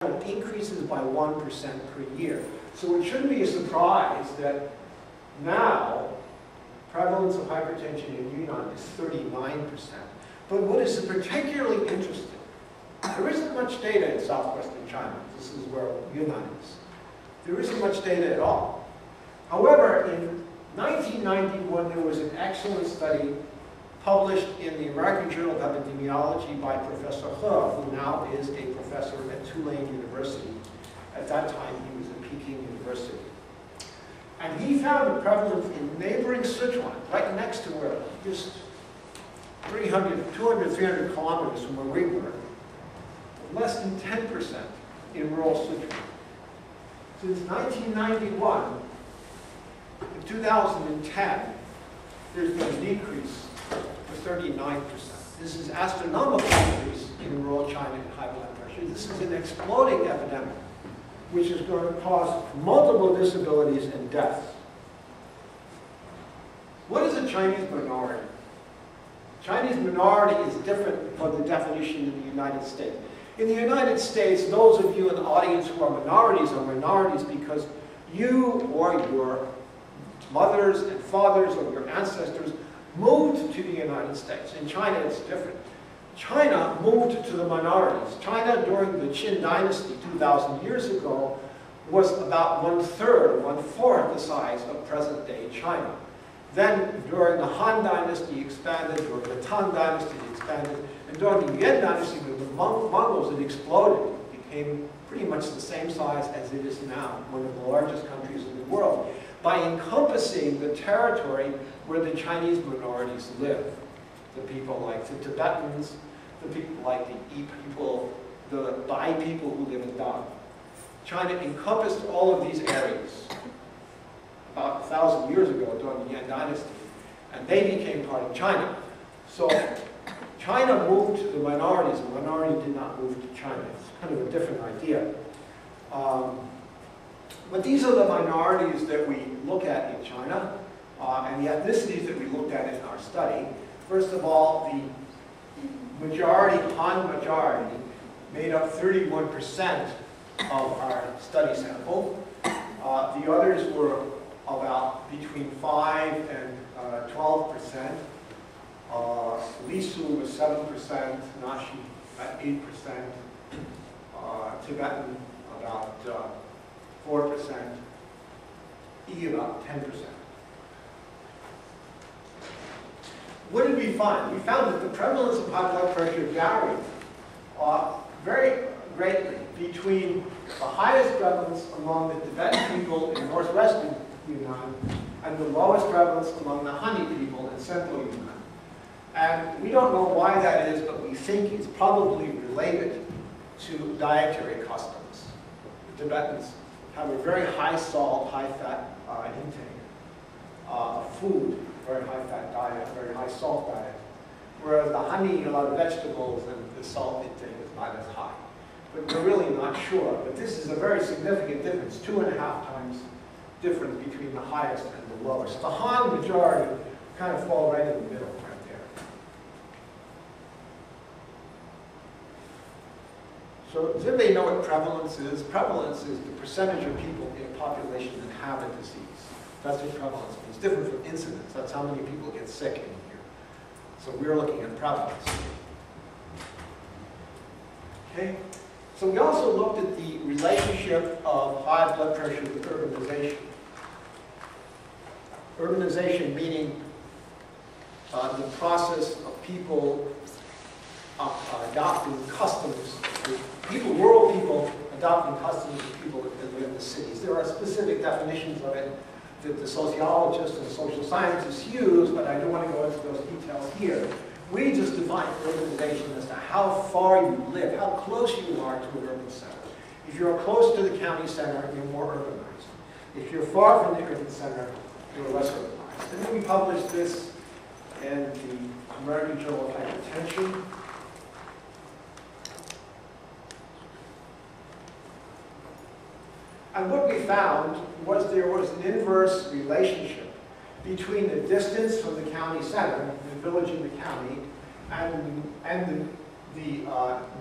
increases by 1% per year. So it shouldn't be a surprise that now prevalence of hypertension in Yunnan is 39%. But what is particularly interesting, there isn't much data in southwestern China. This is where Yunnan is. There isn't much data at all. However, in 1991, there was an excellent study published in the American Journal of Epidemiology by Professor He, who now is a professor at Tulane University. At that time, he was at Peking University. And he found the prevalence in neighboring Sichuan, right next to where, just 200, 300 kilometers from where we were, less than 10% in rural Sichuan. Since 1991, in 2010, there's been a decrease of 39%. This is astronomical increase in rural China in high blood pressure. This is an exploding epidemic, which is going to cause multiple disabilities and deaths. What is a Chinese minority? Chinese minority is different from the definition in the United States. In the United States, those of you in the audience who are minorities because you or your mothers and fathers or your ancestors moved to the United States. In China, it's different. China moved to the minorities. China, during the Qin Dynasty 2,000 years ago, was about 1/3, 1/4 the size of present-day China. Then, during the Han Dynasty, expanded, during the Tang Dynasty, expanded, and during the Yuan Dynasty, with the Mongols, it exploded. It became pretty much the same size as it is now, one of the largest countries in the world, by encompassing the territory where the Chinese minorities live. The people like the Tibetans, the people like the Yi people, the Bai people who live in Dong. China encompassed all of these areas about 1,000 years ago during the Yuan Dynasty, and they became part of China. So China moved to the minorities, the minority did not move to China. It's kind of a different idea. But these are the minorities that we look at in China, and the ethnicities that we looked at in our study. First of all, the majority, Han majority, made up 31% of our study sample. The others were about between 5 and 12%. Lisu was 7%, Nashi at 8%, Tibetan about 4%, Yi about 10%. What did we find? We found that the prevalence of high blood pressure varied very greatly between the highest prevalence among the Tibetan people in northwestern Yunnan and the lowest prevalence among the Han people in central Yunnan. And we don't know why that is, but we think it's probably related to dietary customs. The Tibetans have a very high salt, high fat intake of food, very high fat diet, very high salt diet. Whereas the honey, a lot of vegetables, and the salt intake is not as high. But we're really not sure. But this is a very significant difference, 2.5 times difference between the highest and the lowest. The Han majority kind of fall right in the middle right there. So does anybody know what prevalence is? Prevalence is the percentage of people in a population that have a disease. That's what prevalence means. It's different from incidence. That's how many people get sick in here. So we're looking at prevalence. Okay? So we also looked at the relationship of high blood pressure with urbanization. Urbanization meaning the process of people adopting customs, rural people adopting customs of people that live in the cities. There are specific definitions of it that the sociologists and social scientists use, but I don't want to go into those details here. We just define urbanization as to how far you live, how close you are to an urban center. If you're close to the county center, you're more urbanized. If you're far from the urban center, you're less urbanized. And then we published this in the American Journal of Hypertension. And what we found was there was an inverse relationship between the distance from the county center, the village in the county, and the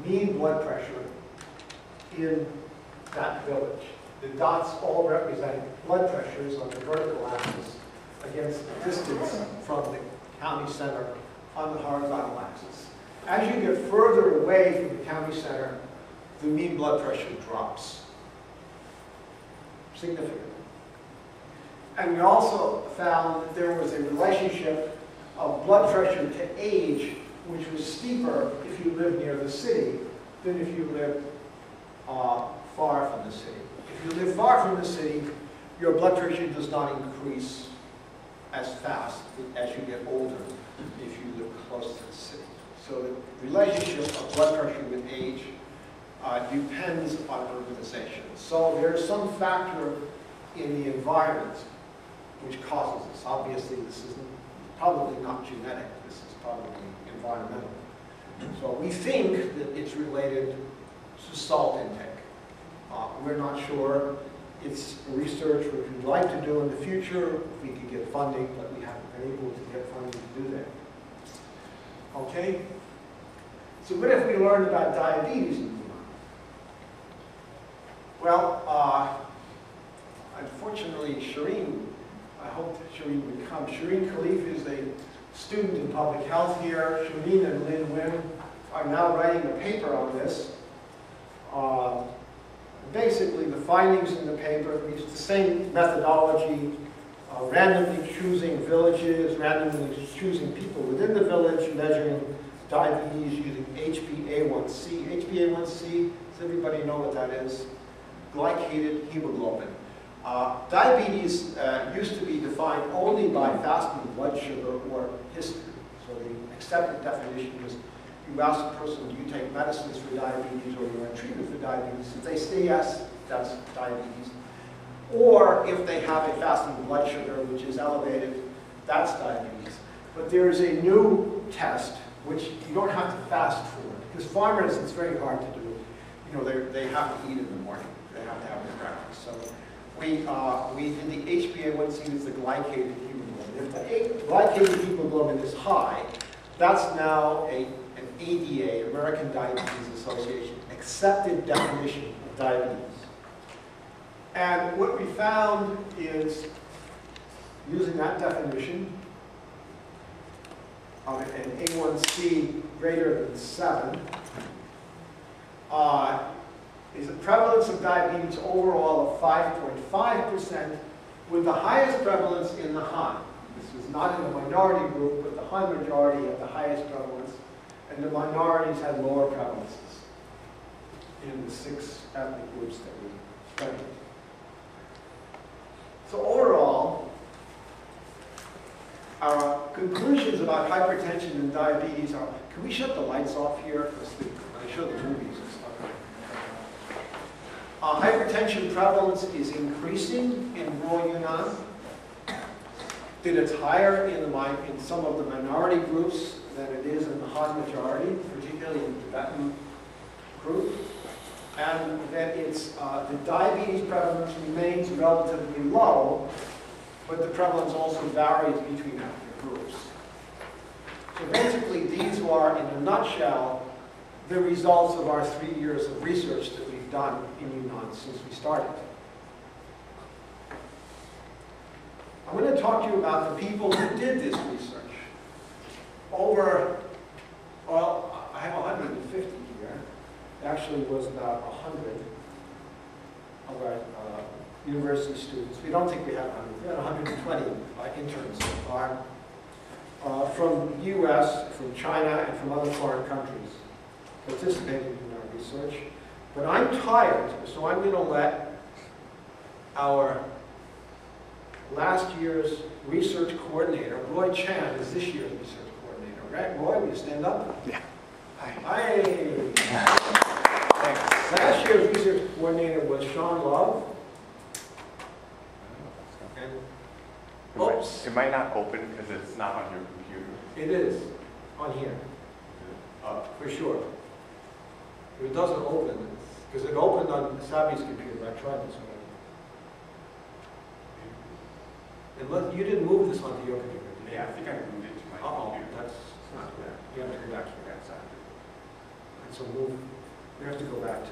mean blood pressure in that village. The dots all represent blood pressures on the vertical axis against the distance from the county center on the horizontal axis. As you get further away from the county center, the mean blood pressure drops significantly. And we also found that there was a relationship of blood pressure to age, which was steeper if you live near the city than if you live far from the city. If you live far from the city, your blood pressure does not increase as fast as you get older if you live close to the city. So the relationship of blood pressure with age depends on urbanization. So there's some factor in the environment which causes this. Obviously, this is probably not genetic. This is probably environmental. So we think that it's related to salt intake. We're not sure. It's research which we'd like to do in the future if we could get funding, but we haven't been able to get funding to do that. Okay? So what if we learned about diabetes in Yunnan? Well, unfortunately, Shireen, I hope that Shireen would come. Shireen Khalif is a student in public health here. Shireen and Lynn Wim are now writing a paper on this. Basically, the findings in the paper use the same methodology, randomly choosing villages, randomly choosing people within the village, measuring diabetes using HbA1c. HbA1c, does everybody know what that is? Glycated hemoglobin. Diabetes used to be defined only by fasting blood sugar or history. So the accepted definition was you ask a person, do you take medicines for diabetes or you're on treatment for diabetes? If they say yes, that's diabetes. Or if they have a fasting blood sugar which is elevated, that's diabetes. But there's a new test which you don't have to fast for. Because farmers, it's very hard to do. You know, they have to eat in the morning. They have to have their breakfast. So we did the HbA1c is the glycated hemoglobin. If the glycated hemoglobin is high, that's now an ADA, American Diabetes Association, accepted definition of diabetes. And what we found is, using that definition of an A1C greater than 7, is a prevalence of diabetes overall of 5.5%, with the highest prevalence in the Han. This is not in the minority group, but the Han majority had the highest prevalence, and the minorities had lower prevalences in the 6 ethnic groups that we studied. So overall, our conclusions about hypertension and diabetes are, can we shut the lights off here? Because I show the movies and stuff. Hypertension prevalence is increasing in rural Yunnan. That it's higher in some of the minority groups than it is in the Han majority, particularly in the Tibetan group. And that it's, the diabetes prevalence remains relatively low, but the prevalence also varies between ethnic groups. So basically, these are, in a nutshell, the results of our 3 years of research that we've done in Yunnan since we started. I'm going to talk to you about the people who did this research. Well, I have 150 here. It actually was about 100 of our university students. We don't think we have 100. We had 120 interns so far from the U.S., from China, and from other foreign countries participating in our research. But I'm tired, so I'm going to let our last year's research coordinator, Roy Chan, is this year's research coordinator. Right, Roy, will you stand up? Yeah. Hi. Thanks. Last year's research coordinator was Sean Love. And, oops. It might not open because it's not on your computer. It is on here, for sure. If it doesn't open, because it opened on Sabi's computer. I tried this already. Unless you didn't move this onto your computer, did you? Yeah, I think I moved it to my computer. That's not bad. You have to go back to that side. And so move. We have to go back to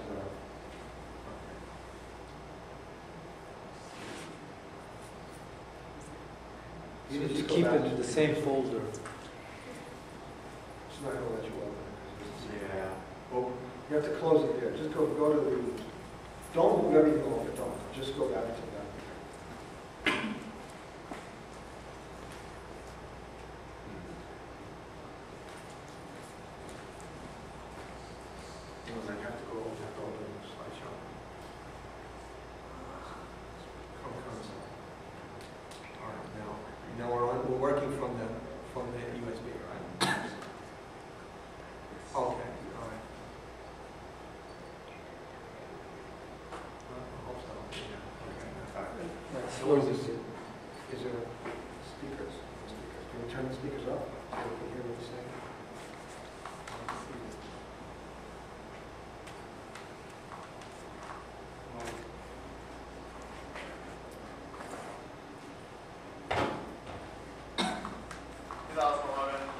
You So just to go keep back it to in the same folder. It's not going to let you open it. Yeah. Well, you have to close it there. Just go to the, don't move everything over, don't. Just go back to that. And then you have to go over the slideshow. Console. All right, now we're working from the USB, right? Okay, all right. I hope so. Yeah, okay. That's So what is this? Is there speakers? Can we turn the speakers up so we can hear what you're saying?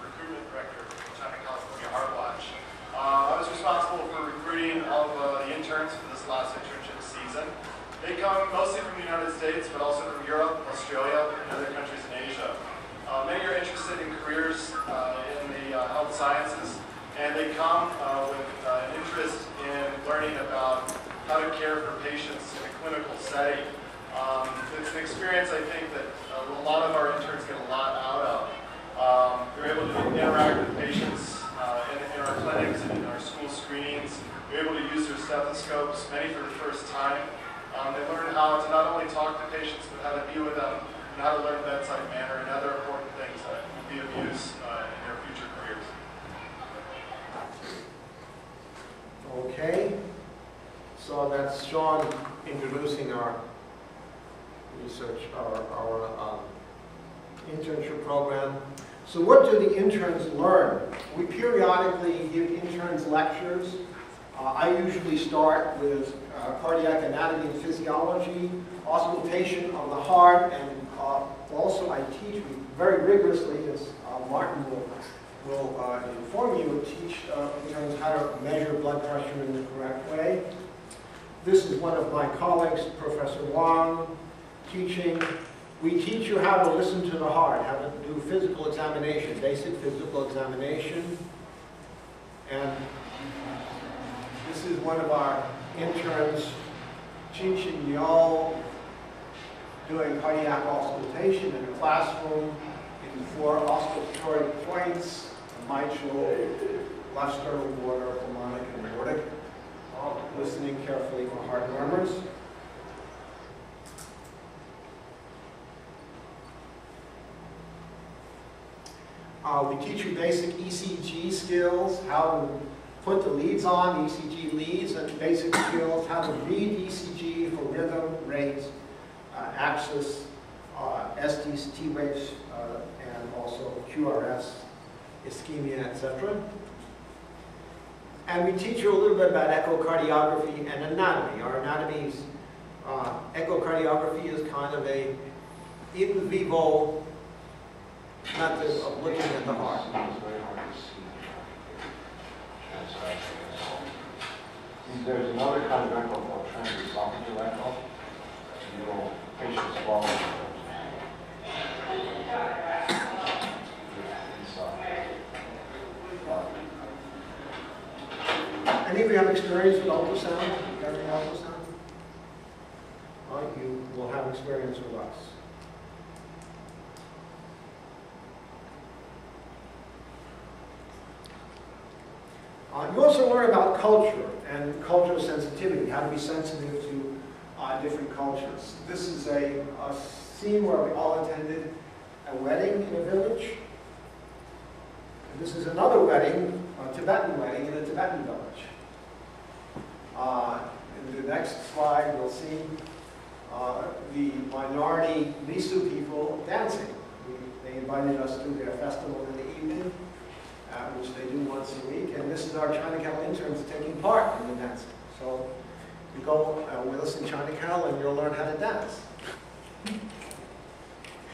Recruitment director for China California Heart Watch. I was responsible for recruiting all of the interns for this last internship season. They come mostly from the United States, but also from Europe, Australia, and other countries in Asia. Many are interested in careers in the health sciences, and they come with an interest in learning about how to care for patients in a clinical setting. It's an experience I think that a lot of our interns get a lot out of. They're able to interact with patients in our clinics and in our school screenings. They're able to use their stethoscopes, many for the first time. They learn how to not only talk to patients, but how to be with them, and how to learn bedside manner and other important things that will be of use in their future careers. Okay. So that's Sean introducing our research, our internship program. So what do the interns learn? We periodically give interns lectures. I usually start with cardiac anatomy and physiology, auscultation of the heart, and also I teach very rigorously, as Martin will inform you, teach interns how to measure blood pressure in the correct way. This is one of my colleagues, Professor Wang, teaching. We teach you how to listen to the heart, how to do physical examination, basic physical examination. And this is one of our interns, Chin Yo, doing cardiac auscultation in a classroom in 4 auscultatory points: mitral, left sternal border, pulmonic, and aortic. Listening carefully for heart murmurs. We teach you basic ECG skills, how to put the leads on, ECG leads, and basic skills, how to read ECG for rhythm, rate, axis, ST waves, and also QRS, ischemia, etc. And we teach you a little bit about echocardiography and anatomy. Our anatomy is, echocardiography is kind of a in vivo method of looking at the heart. There's another kind of echo called transesophageal echo. You know, patients swallow Any of you have experience with ultrasound? You got any ultrasound? You will have experience with us. You also learn about culture and cultural sensitivity, how to be sensitive to different cultures. This is a scene where we all attended a wedding in a village. And this is another wedding, a Tibetan wedding in a Tibetan village. In the next slide, we'll see the minority Lisu people dancing. They invited us to their festival in the evening, which they do once a week, and this is our China Cal interns taking part in the dancing. So you go with us in China Cal and you'll learn how to dance.